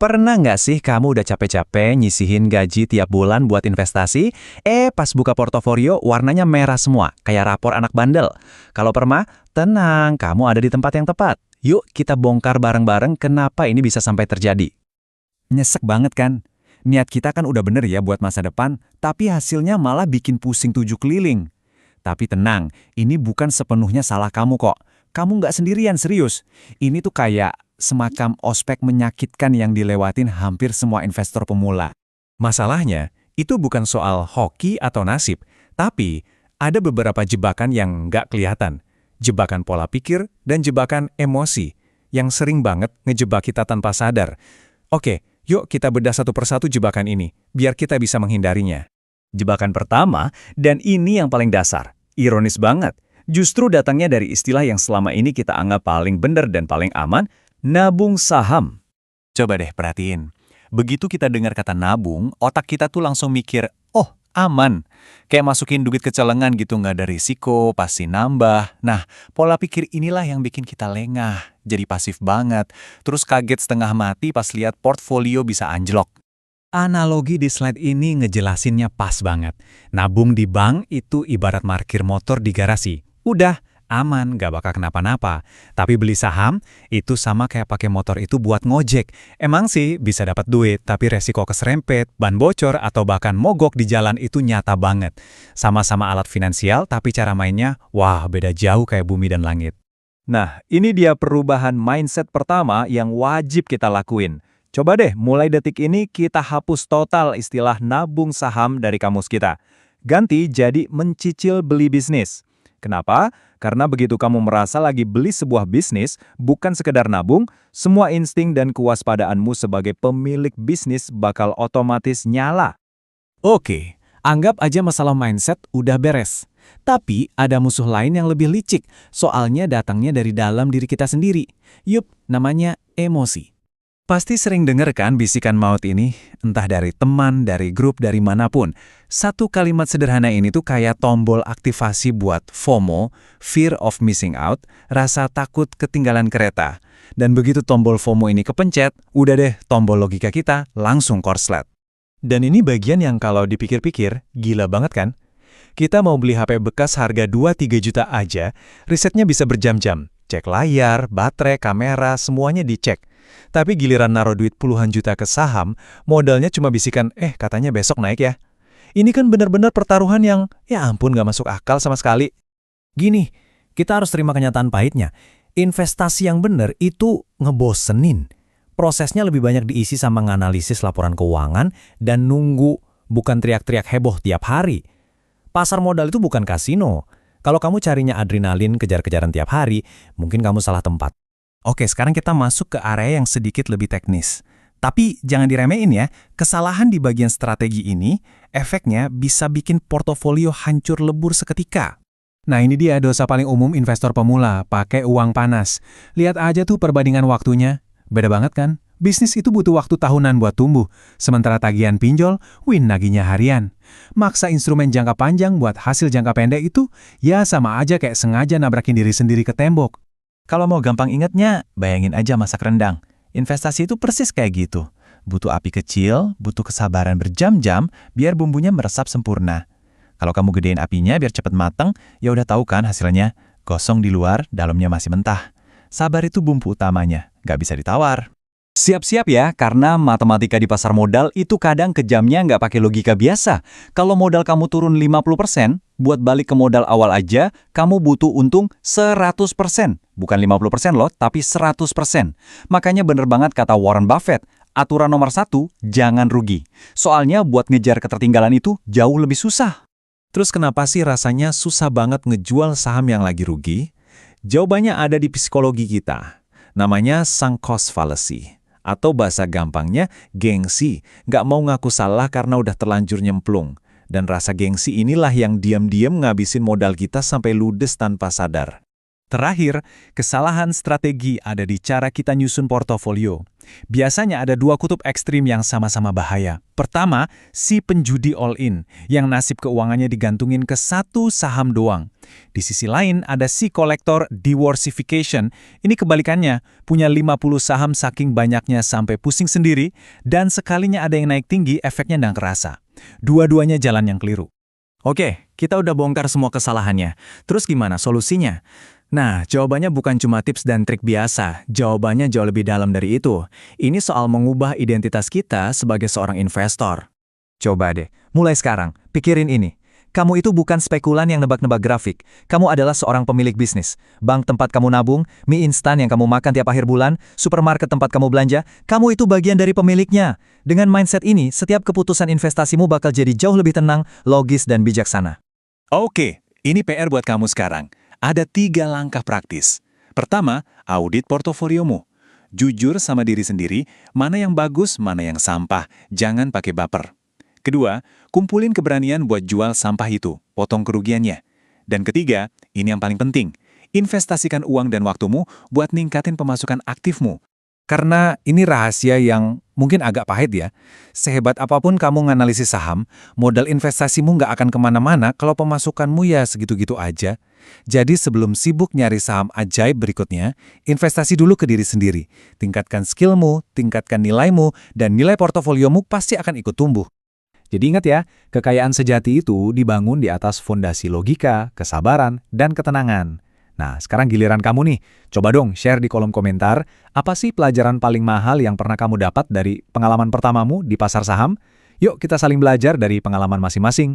Pernah nggak sih kamu udah capek-capek nyisihin gaji tiap bulan buat investasi? Pas buka portofolio warnanya merah semua, kayak rapor anak bandel. Kalau Perma, tenang, kamu ada di tempat yang tepat. Yuk kita bongkar bareng-bareng kenapa ini bisa sampai terjadi. Nyesek banget kan? Niat kita kan udah bener ya buat masa depan, tapi hasilnya malah bikin pusing 7 keliling. Tapi tenang, ini bukan sepenuhnya salah kamu kok. Kamu nggak sendirian, serius. Ini tuh kayak semacam ospek menyakitkan yang dilewatin hampir semua investor pemula. Masalahnya, itu bukan soal hoki atau nasib, tapi ada beberapa jebakan yang nggak kelihatan. Jebakan pola pikir dan jebakan emosi yang sering banget ngejebak kita tanpa sadar. Oke, yuk kita bedah satu persatu jebakan ini, biar kita bisa menghindarinya. Jebakan pertama, dan ini yang paling dasar. Ironis banget, justru datangnya dari istilah yang selama ini kita anggap paling benar dan paling aman, nabung saham. Coba deh perhatiin. Begitu kita dengar kata nabung, otak kita tuh langsung mikir, oh aman. Kayak masukin duit ke celengan gitu, nggak ada risiko, pasti nambah. Nah, pola pikir inilah yang bikin kita lengah, jadi pasif banget. Terus kaget setengah mati pas lihat portfolio bisa anjlok. Analogi di slide ini ngejelasinnya pas banget. Nabung di bank itu ibarat parkir motor di garasi. Udah, aman, gak bakal kenapa-napa. Tapi beli saham, itu sama kayak pakai motor itu buat ngojek. Emang sih bisa dapat duit, tapi resiko keserempet, ban bocor, atau bahkan mogok di jalan itu nyata banget. Sama-sama alat finansial, tapi cara mainnya, wah beda jauh kayak bumi dan langit. Nah, ini dia perubahan mindset pertama yang wajib kita lakuin. Coba deh, mulai detik ini kita hapus total istilah nabung saham dari kamus kita. Ganti jadi mencicil beli bisnis. Kenapa? Karena begitu kamu merasa lagi beli sebuah bisnis, bukan sekedar nabung, semua insting dan kewaspadaanmu sebagai pemilik bisnis bakal otomatis nyala. Oke, anggap aja masalah mindset udah beres. Tapi ada musuh lain yang lebih licik, soalnya datangnya dari dalam diri kita sendiri. Yup, namanya emosi. Pasti sering denger kan bisikan maut ini, entah dari teman, dari grup, dari manapun. Satu kalimat sederhana ini tuh kayak tombol aktivasi buat FOMO, fear of missing out, rasa takut ketinggalan kereta. Dan begitu tombol FOMO ini kepencet, udah deh tombol logika kita langsung korslet. Dan ini bagian yang kalau dipikir-pikir, gila banget kan? Kita mau beli HP bekas harga 2-3 juta aja, risetnya bisa berjam-jam. Cek layar, baterai, kamera, semuanya dicek. Tapi giliran naruh duit puluhan juta ke saham, modalnya cuma bisikan, katanya besok naik ya. Ini kan benar-benar pertaruhan yang, ya ampun gak masuk akal sama sekali. Gini, kita harus terima kenyataan pahitnya. Investasi yang benar itu ngebosenin. Prosesnya lebih banyak diisi sama nganalisis laporan keuangan dan nunggu, bukan teriak-teriak heboh tiap hari. Pasar modal itu bukan kasino. Kalau kamu carinya adrenalin kejar-kejaran tiap hari, mungkin kamu salah tempat. Oke, sekarang kita masuk ke area yang sedikit lebih teknis. Tapi jangan diremehin ya, kesalahan di bagian strategi ini, efeknya bisa bikin portofolio hancur lebur seketika. Nah ini dia dosa paling umum investor pemula, pakai uang panas. Lihat aja tuh perbandingan waktunya. Beda banget kan? Bisnis itu butuh waktu tahunan buat tumbuh, sementara tagihan pinjol, nagihnya harian. Maksa instrumen jangka panjang buat hasil jangka pendek itu, ya sama aja kayak sengaja nabrakin diri sendiri ke tembok. Kalau mau gampang ingatnya, bayangin aja masak rendang. Investasi itu persis kayak gitu. Butuh api kecil, butuh kesabaran berjam-jam, biar bumbunya meresap sempurna. Kalau kamu gedein apinya biar cepet mateng, ya udah tahu kan hasilnya. Gosong di luar, dalamnya masih mentah. Sabar itu bumbu utamanya, nggak bisa ditawar. Siap-siap ya, karena matematika di pasar modal itu kadang kejamnya nggak pakai logika biasa. Kalau modal kamu turun 50%, buat balik ke modal awal aja, kamu butuh untung 100%. Bukan 50% loh, tapi 100%. Makanya bener banget kata Warren Buffett, aturan nomor 1, jangan rugi. Soalnya buat ngejar ketertinggalan itu jauh lebih susah. Terus kenapa sih rasanya susah banget ngejual saham yang lagi rugi? Jawabannya ada di psikologi kita. Namanya sunk cost fallacy. Atau bahasa gampangnya, gengsi. Nggak mau ngaku salah karena udah terlanjur nyemplung. Dan rasa gengsi inilah yang diam-diam ngabisin modal kita sampai ludes tanpa sadar. Terakhir, kesalahan strategi ada di cara kita nyusun portofolio. Biasanya ada dua kutub ekstrim yang sama-sama bahaya. Pertama, si penjudi all-in, yang nasib keuangannya digantungin ke satu saham doang. Di sisi lain, ada si kolektor diversification. Ini kebalikannya, punya 50 saham saking banyaknya sampai pusing sendiri, dan sekalinya ada yang naik tinggi, efeknya nggak kerasa. Dua-duanya jalan yang keliru. Oke, kita udah bongkar semua kesalahannya. Terus gimana solusinya? Nah, jawabannya bukan cuma tips dan trik biasa. Jawabannya jauh lebih dalam dari itu. Ini soal mengubah identitas kita sebagai seorang investor. Coba deh, mulai sekarang, pikirin ini. Kamu itu bukan spekulan yang nebak-nebak grafik. Kamu adalah seorang pemilik bisnis. Bank tempat kamu nabung, mie instan yang kamu makan tiap akhir bulan, supermarket tempat kamu belanja, kamu itu bagian dari pemiliknya. Dengan mindset ini, setiap keputusan investasimu bakal jadi jauh lebih tenang, logis, dan bijaksana. Oke, ini PR buat kamu sekarang. Ada 3 langkah praktis. Pertama, audit portofoliomu. Jujur sama diri sendiri, mana yang bagus, mana yang sampah. Jangan pakai baper. Kedua, kumpulin keberanian buat jual sampah itu, potong kerugiannya. Dan ketiga, ini yang paling penting, investasikan uang dan waktumu buat ningkatin pemasukan aktifmu. Karena ini rahasia yang mungkin agak pahit ya. Sehebat apapun kamu nganalisis saham, modal investasimu nggak akan kemana-mana kalau pemasukanmu ya segitu-gitu aja. Jadi sebelum sibuk nyari saham ajaib berikutnya, investasi dulu ke diri sendiri. Tingkatkan skillmu, tingkatkan nilaimu, dan nilai portofoliomu pasti akan ikut tumbuh. Jadi ingat ya, kekayaan sejati itu dibangun di atas fondasi logika, kesabaran, dan ketenangan. Nah, sekarang giliran kamu nih. Coba dong share di kolom komentar, apa sih pelajaran paling mahal yang pernah kamu dapat dari pengalaman pertamamu di pasar saham? Yuk kita saling belajar dari pengalaman masing-masing.